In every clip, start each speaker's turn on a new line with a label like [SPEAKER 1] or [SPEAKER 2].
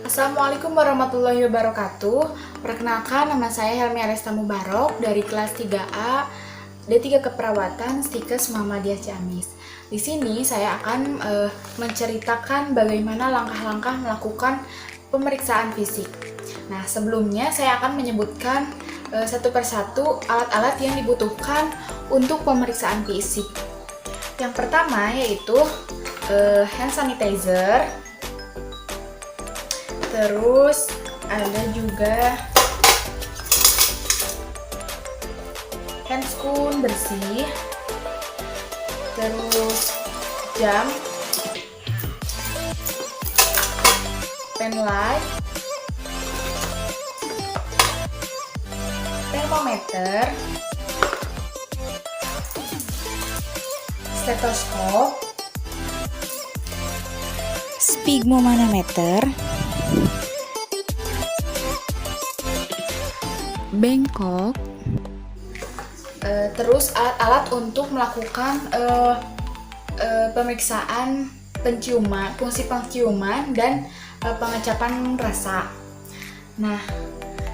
[SPEAKER 1] Assalamualaikum warahmatullahi wabarakatuh. Perkenalkan, nama saya Helmi Aresta Mubarok dari kelas 3A D3 Keperawatan Stikes Muhammadiyah Ciamis. Di sini saya akan menceritakan bagaimana langkah-langkah melakukan pemeriksaan fisik. Nah, sebelumnya saya akan menyebutkan satu persatu alat-alat yang dibutuhkan untuk pemeriksaan fisik. Yang pertama yaitu hand sanitizer. Terus ada juga handscoon bersih, terus jam, pen light, termometer, stetoskop,
[SPEAKER 2] sphygmomanometer, bengkok,
[SPEAKER 1] terus alat-alat untuk melakukan pemeriksaan penciuman, fungsi penciuman dan pengecapan rasa. Nah,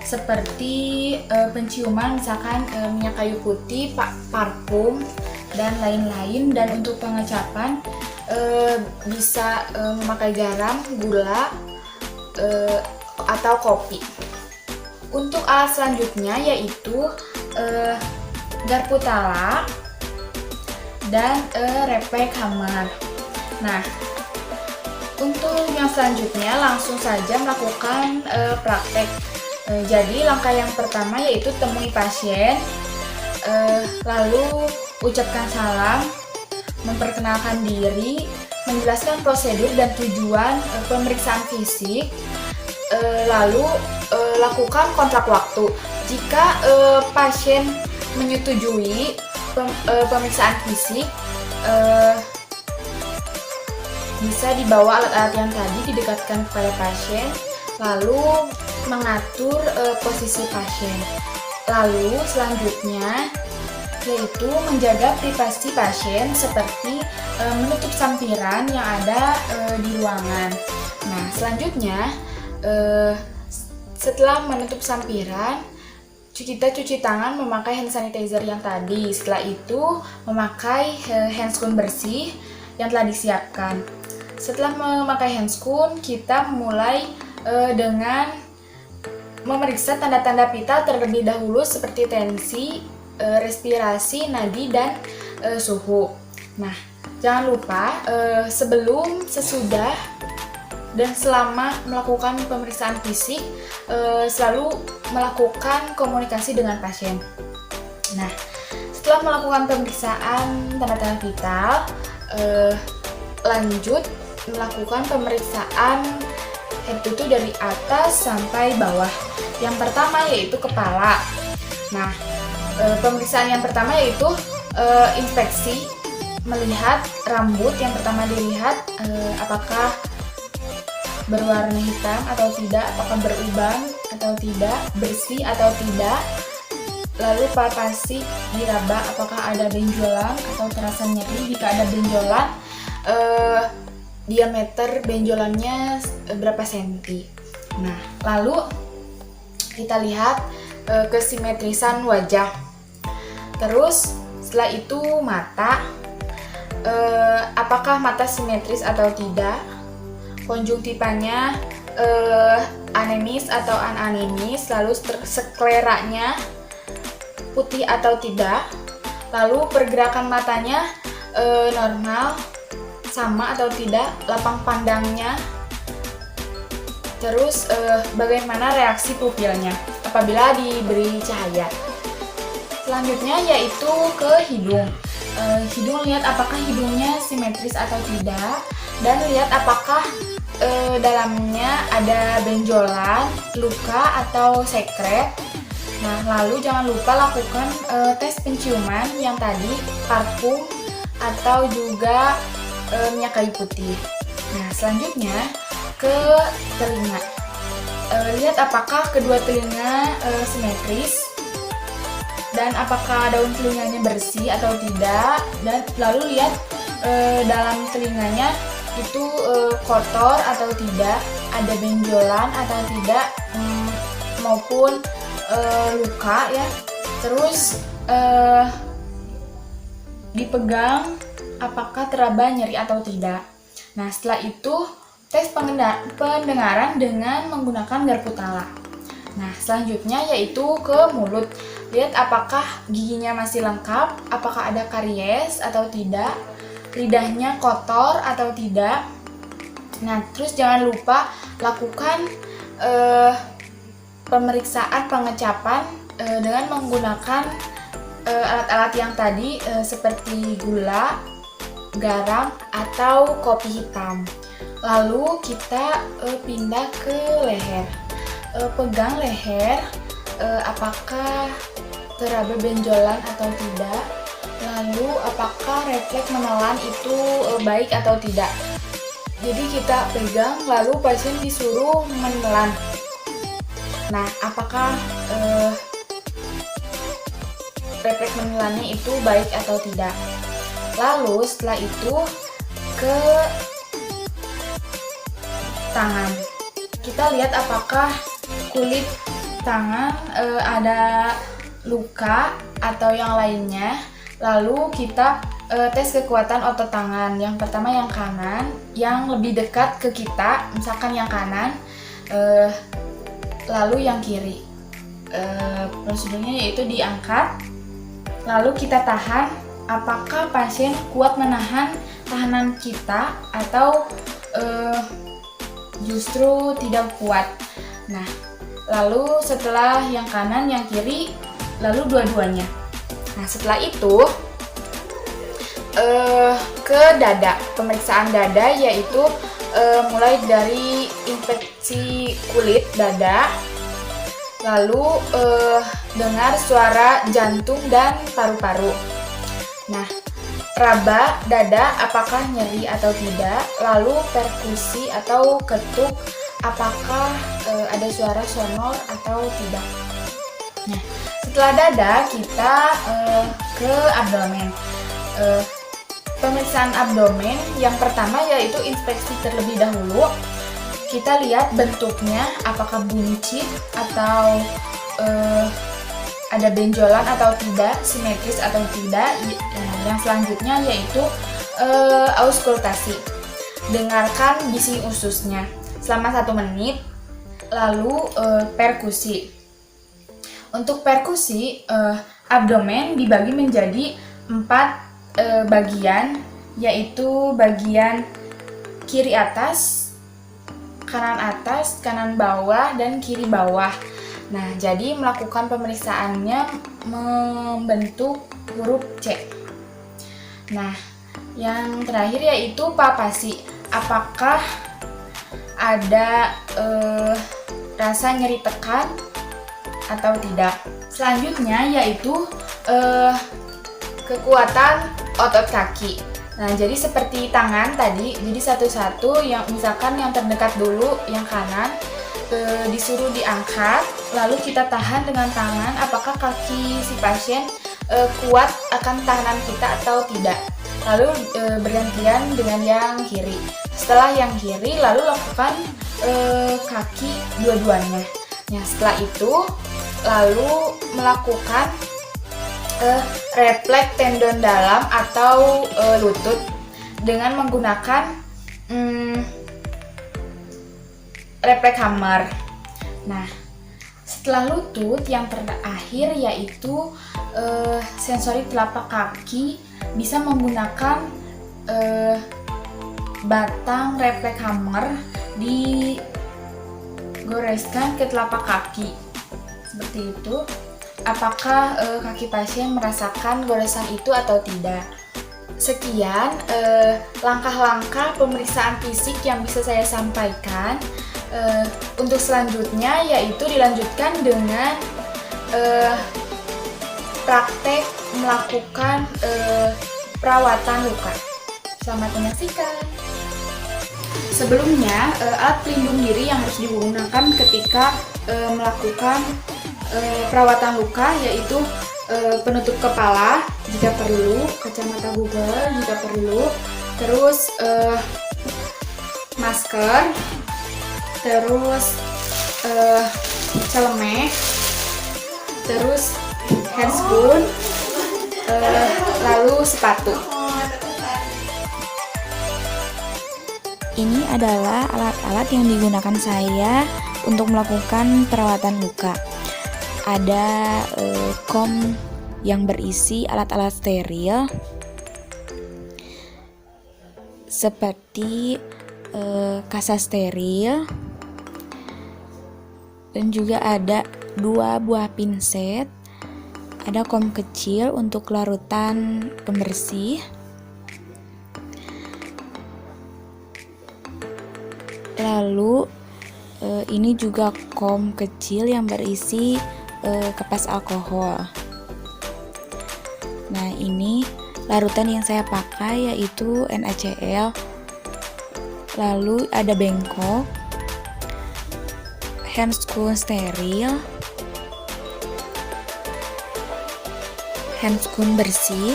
[SPEAKER 1] seperti penciuman misalkan minyak kayu putih, parfum dan lain-lain, dan untuk pengecapan bisa memakai garam, gula, atau kopi. Untuk alat selanjutnya yaitu garpu talak dan repek hammer. Nah, untuk yang selanjutnya langsung saja melakukan praktek. Jadi langkah yang pertama yaitu temui pasien, lalu ucapkan salam, memperkenalkan diri, menjelaskan prosedur dan tujuan pemeriksaan fisik, lalu lakukan kontrak waktu. Jika pasien menyetujui pemeriksaan fisik, bisa dibawa alat-alat yang tadi, didekatkan kepada pasien, lalu mengatur posisi pasien. Lalu selanjutnya yaitu menjaga privasi pasien seperti menutup sampiran yang ada di ruangan. Nah, selanjutnya setelah menutup sampiran, kita cuci tangan memakai hand sanitizer yang tadi. Setelah itu memakai handscoon bersih yang telah disiapkan. Setelah memakai handscoon, kita mulai dengan memeriksa tanda-tanda vital terlebih dahulu seperti tensi, respirasi, nadi, dan suhu. Nah, jangan lupa sebelum, sesudah, dan selama melakukan pemeriksaan fisik selalu melakukan komunikasi dengan pasien. Nah, setelah melakukan pemeriksaan tanda-tanda vital, lanjut melakukan pemeriksaan head to toe dari atas sampai bawah. Yang pertama yaitu kepala. Nah, pemeriksaan yang pertama yaitu inspeksi, melihat rambut. Yang pertama dilihat apakah berwarna hitam atau tidak, apakah berubang atau tidak, bersih atau tidak. Lalu palpasi diraba, apakah ada benjolan atau terasa nyeri. Jika ada benjolan, diameter benjolannya berapa senti. Nah, lalu kita lihat kesimetrisan wajah. Terus setelah itu mata, apakah mata simetris atau tidak, konjungtivanya anemis atau ananemis, lalu skleranya putih atau tidak, lalu pergerakan matanya normal, sama atau tidak, lapang pandangnya, terus bagaimana reaksi pupilnya apabila diberi cahaya. Selanjutnya yaitu ke hidung. Hidung, lihat apakah hidungnya simetris atau tidak, dan lihat apakah dalamnya ada benjolan, luka, atau sekret. Nah, lalu jangan lupa lakukan tes penciuman yang tadi, parfum atau juga minyak kayu putih. Nah, selanjutnya ke telinga. Lihat apakah kedua telinga simetris, dan apakah daun telinganya bersih atau tidak, dan lalu lihat dalam telinganya itu kotor atau tidak, ada benjolan atau tidak, maupun luka ya. Terus dipegang apakah teraba nyeri atau tidak. Nah, setelah itu tes pendengaran dengan menggunakan garpu tala. Nah, selanjutnya yaitu ke mulut. Lihat apakah giginya masih lengkap, apakah ada karies atau tidak, lidahnya kotor atau tidak. Nah, terus jangan lupa lakukan pemeriksaan pengecapan dengan menggunakan alat-alat yang tadi seperti gula, garam, atau kopi hitam. Lalu kita pindah ke leher. Pegang leher, apakah teraba benjolan atau tidak. Lalu apakah refleks menelan itu baik atau tidak. Jadi kita pegang, lalu pasien disuruh menelan. Nah, apakah refleks menelannya itu baik atau tidak. Lalu setelah itu ke tangan. Kita lihat apakah kulit tangan ada luka atau yang lainnya. Lalu kita tes kekuatan otot tangan. Yang pertama yang kanan, yang lebih dekat ke kita, misalkan yang kanan, lalu yang kiri. Prosedurnya yaitu diangkat, lalu kita tahan. Apakah pasien kuat menahan tahanan kita atau justru tidak kuat. Nah, lalu setelah yang kanan, yang kiri, lalu dua-duanya. Nah, setelah itu ke dada. Pemeriksaan dada yaitu mulai dari infeksi kulit dada, lalu dengar suara jantung dan paru-paru. Nah, raba dada apakah nyeri atau tidak, lalu perkusi atau ketuk apakah ada suara sonor atau tidak. Nah, setelah dada kita ke abdomen. Pemeriksaan abdomen yang pertama yaitu inspeksi terlebih dahulu. Kita lihat bentuknya apakah buncit atau ada benjolan atau tidak, simetris atau tidak. Yang selanjutnya yaitu auskultasi. Dengarkan bising ususnya selama 1 menit. Lalu perkusi. Untuk perkusi, abdomen dibagi menjadi 4 bagian, yaitu bagian kiri atas, kanan bawah, dan kiri bawah. Nah, jadi melakukan pemeriksaannya membentuk huruf C. Nah, yang terakhir yaitu palpasi. Apakah ada rasa nyeri tekan atau tidak. Selanjutnya yaitu kekuatan otot kaki. Nah, jadi seperti tangan tadi, jadi satu-satu, yang misalkan yang terdekat dulu, yang kanan, disuruh diangkat, lalu kita tahan dengan tangan apakah kaki si pasien kuat akan tahanan kita atau tidak. Lalu bergantian dengan yang kiri. Setelah yang kiri, lalu lakukan kaki dua-duanya. Nah, setelah itu lalu melakukan refleks tendon dalam atau lutut dengan menggunakan refleks hammer. Nah, setelah lutut yang terakhir yaitu sensori telapak kaki, bisa menggunakan batang refleks hammer digoreskan ke telapak kaki seperti itu. Apakah kaki pasien merasakan goresan itu atau tidak. Sekian langkah-langkah pemeriksaan fisik yang bisa saya sampaikan. Untuk selanjutnya yaitu dilanjutkan dengan praktek melakukan perawatan luka. Selamat menyaksikan. Sebelumnya, alat pelindung diri yang harus digunakan ketika melakukan perawatan luka yaitu penutup kepala jika perlu, kacamata Google jika perlu, terus masker, terus celemek, terus handscoon, lalu sepatu.
[SPEAKER 2] Ini adalah alat-alat yang digunakan saya untuk melakukan perawatan luka. Ada kom yang berisi alat-alat steril seperti kasa steril, dan juga ada 2 buah pinset, ada kom kecil untuk larutan pembersih, lalu ini juga kom kecil yang berisi kapas alkohol. Nah, ini larutan yang saya pakai yaitu NaCl. Lalu ada bengkok, handscoon steril, handscoon bersih,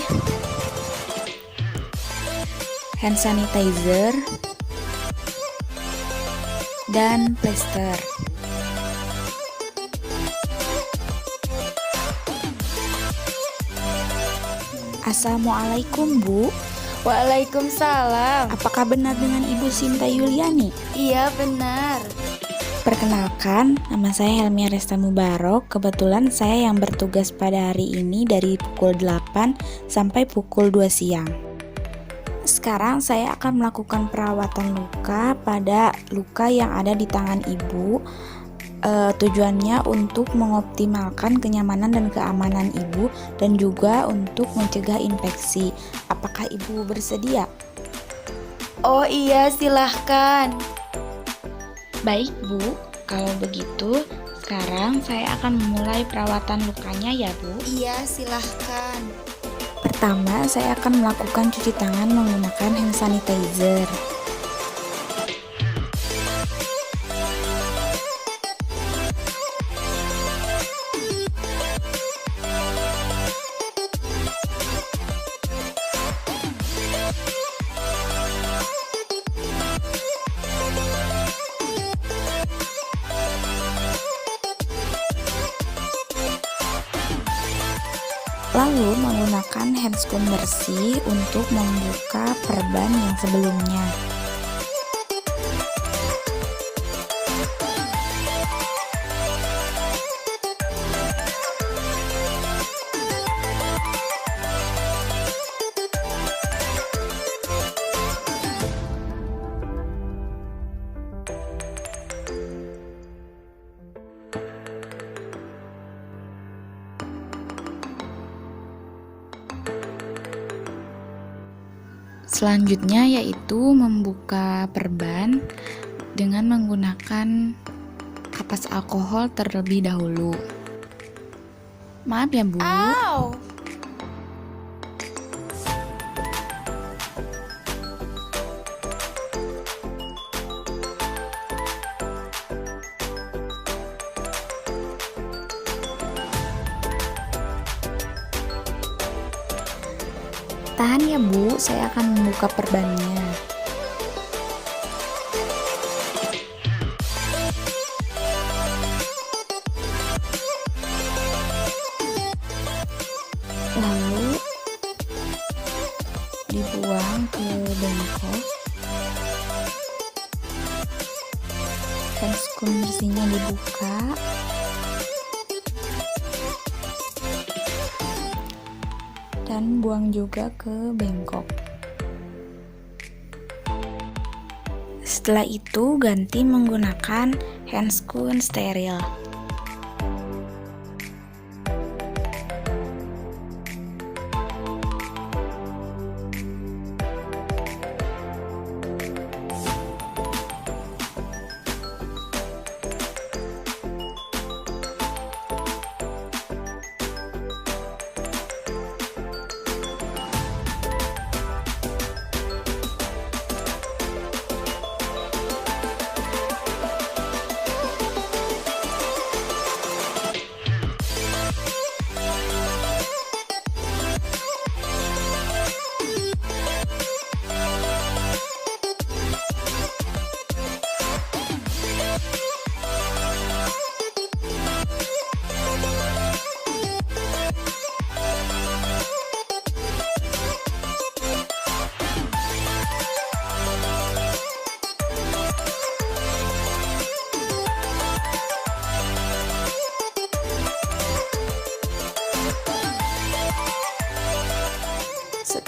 [SPEAKER 2] hand sanitizer, dan plester. Assalamualaikum, Bu.
[SPEAKER 3] Waalaikumsalam.
[SPEAKER 2] Apakah benar dengan Ibu Sinta Yuliani?
[SPEAKER 3] Iya, benar.
[SPEAKER 2] Perkenalkan, nama saya Helmi Resta Mubarok. Kebetulan saya yang bertugas pada hari ini dari pukul 8 sampai pukul 2 siang. Sekarang saya akan melakukan perawatan luka pada luka yang ada di tangan Ibu. Tujuannya untuk mengoptimalkan kenyamanan dan keamanan Ibu dan juga untuk mencegah infeksi. Apakah Ibu bersedia?
[SPEAKER 3] Oh iya, silahkan.
[SPEAKER 2] Baik, Bu. Kalau begitu, sekarang saya akan memulai perawatan lukanya ya, Bu.
[SPEAKER 3] Iya, silahkan.
[SPEAKER 2] Pertama, saya akan melakukan cuci tangan menggunakan hand sanitizer. Lalu menggunakan handscoon bersih untuk membuka perban yang sebelumnya. Selanjutnya yaitu membuka perban dengan menggunakan kapas alkohol terlebih dahulu. Maaf ya, Bu.
[SPEAKER 3] Au!
[SPEAKER 2] Tahan ya, Bu, saya akan membuka perbannya. Lalu dibuang ke bengkok. Handscoon bersihnya dibuka. Dan buang juga ke bengkok. Setelah itu ganti menggunakan handscoon steril.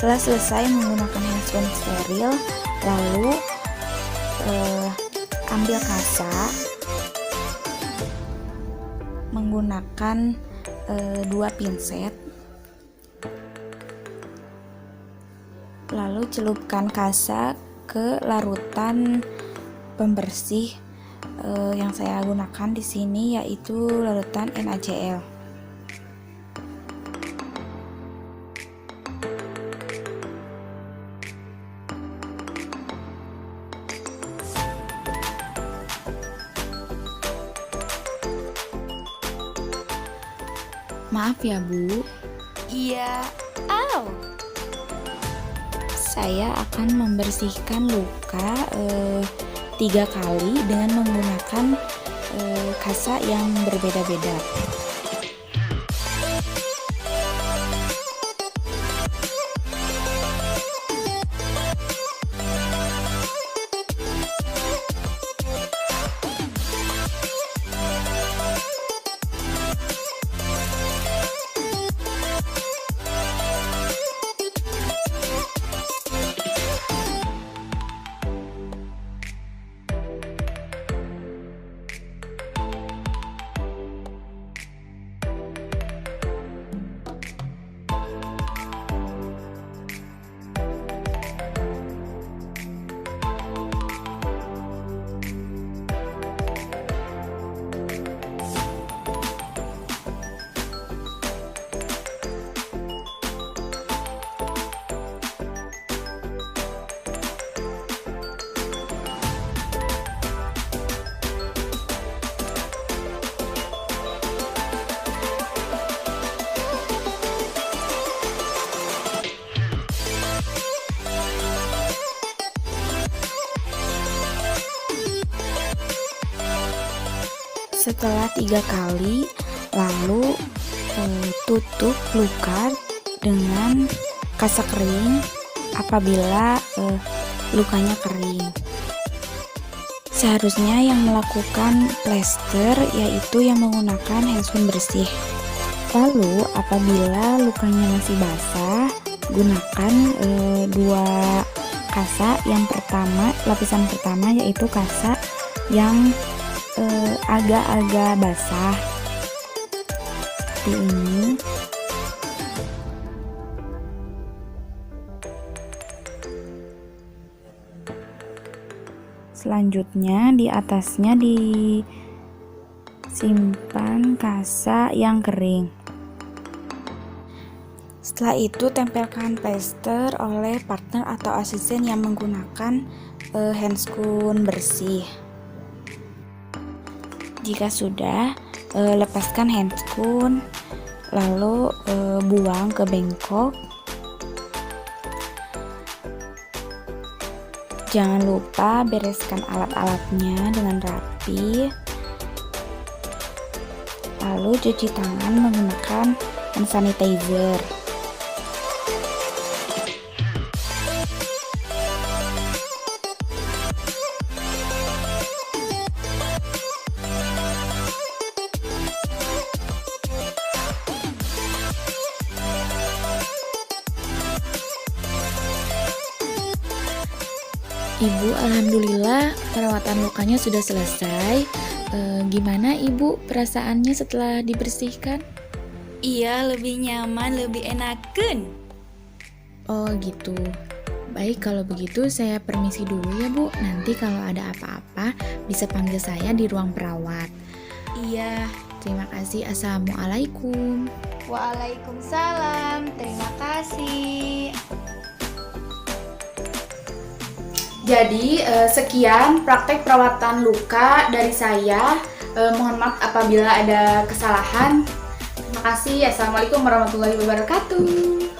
[SPEAKER 2] Setelah selesai menggunakan handphone steril, lalu ambil kasa menggunakan 2 pinset, lalu celupkan kasa ke larutan pembersih yang saya gunakan di sini, yaitu larutan NaCl. Maaf ya Bu,
[SPEAKER 3] Iya. Au.
[SPEAKER 2] saya akan membersihkan luka 3 kali dengan menggunakan kasa yang berbeda-beda. Setelah 3 kali, lalu tutup luka dengan kasa kering apabila lukanya kering. Seharusnya yang melakukan plester yaitu yang menggunakan handphone bersih. Lalu apabila lukanya masih basah, gunakan 2 kasa. Yang pertama, lapisan pertama yaitu kasa yang agak-agak basah seperti ini. Selanjutnya di atasnya disimpan kasa yang kering. Setelah itu tempelkan plester oleh partner atau asisten yang menggunakan handscoon bersih. Jika sudah, lepaskan handscoon, lalu buang ke bengkok. Jangan lupa bereskan alat-alatnya dengan rapi. Lalu cuci tangan menggunakan hand sanitizer.
[SPEAKER 1] Ibu, alhamdulillah perawatan lukanya sudah selesai. Gimana Ibu perasaannya setelah dibersihkan?
[SPEAKER 3] Iya, lebih nyaman, lebih enakeun.
[SPEAKER 1] Oh gitu. Baik, kalau begitu saya permisi dulu ya Bu. Nanti kalau ada apa-apa bisa panggil saya di ruang perawat.
[SPEAKER 3] Iya.
[SPEAKER 1] Terima kasih. Assalamualaikum.
[SPEAKER 3] Waalaikumsalam. Terima kasih.
[SPEAKER 1] Jadi sekian praktek perawatan luka dari saya. Mohon maaf apabila ada kesalahan. Terima kasih. Assalamualaikum warahmatullahi wabarakatuh.